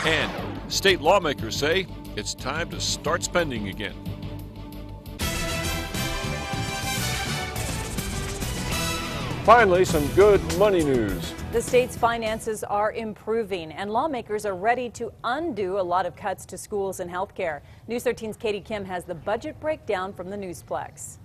And state lawmakers say it's time to start spending again. Finally, some good money news. The state's finances are improving, and lawmakers are ready to undo a lot of cuts to schools and health care. News 13's Katie Kim has the budget breakdown from the Newsplex.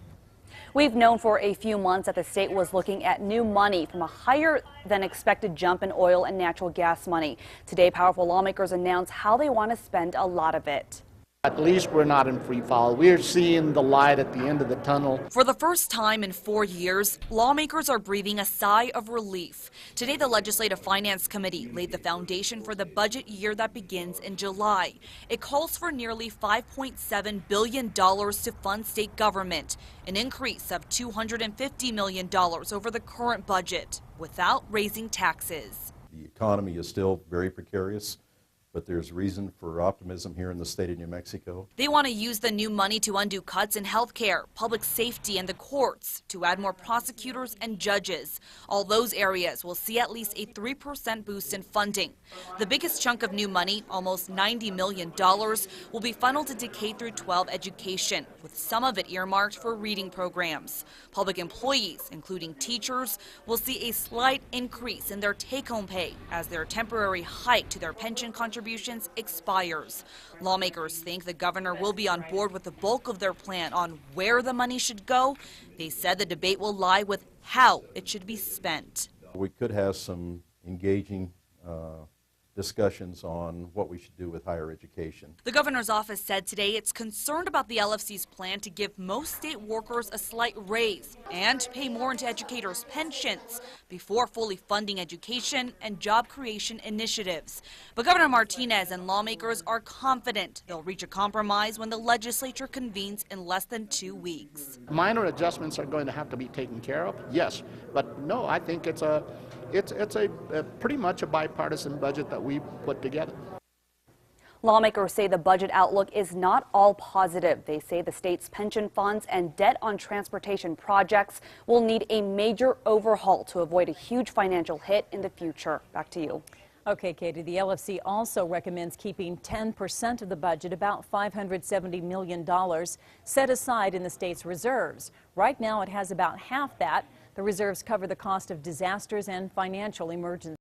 We've known for a few months that the state was looking at new money from a higher than expected jump in oil and natural gas money. Today, powerful lawmakers announced how they want to spend a lot of it. At least we're not in free fall. We're seeing the light at the end of the tunnel. For the first time in 4 years, lawmakers are breathing a sigh of relief. Today, the Legislative Finance Committee laid the foundation for the budget year that begins in July. It calls for nearly $5.7 billion to fund state government, an increase of $250 million over the current budget, without raising taxes. The economy is still very precarious, but there's reason for optimism here in the state of New Mexico. They want to use the new money to undo cuts in health care, public safety, and the courts, to add more prosecutors and judges. All those areas will see at least a 3% boost in funding. The biggest chunk of new money, almost $90 million, will be funneled into K through 12 education, with some of it earmarked for reading programs. Public employees, including teachers, will see a slight increase in their take-home pay as their temporary hike to their pension contributions expires. Lawmakers think the governor will be on board with the bulk of their plan on where the money should go. They said the debate will lie with how it should be spent. We could have some engaging discussions on what we should do with higher education. The governor's office said today it's concerned about the LFC's plan to give most state workers a slight raise and pay more into educators' pensions before fully funding education and job creation initiatives. But Governor Martinez and lawmakers are confident they'll reach a compromise when the legislature convenes in less than 2 weeks. Minor adjustments are going to have to be taken care of, yes, but no, I think it's a pretty much a bipartisan budget that we put together. Lawmakers say the budget outlook is not all positive. They say the state's pension funds and debt on transportation projects will need a major overhaul to avoid a huge financial hit in the future. Back to you. Okay, Katie, the LFC also recommends keeping 10% of the budget, about $570 million, set aside in the state's reserves. Right now, it has about half that. The reserves cover the cost of disasters and financial emergencies.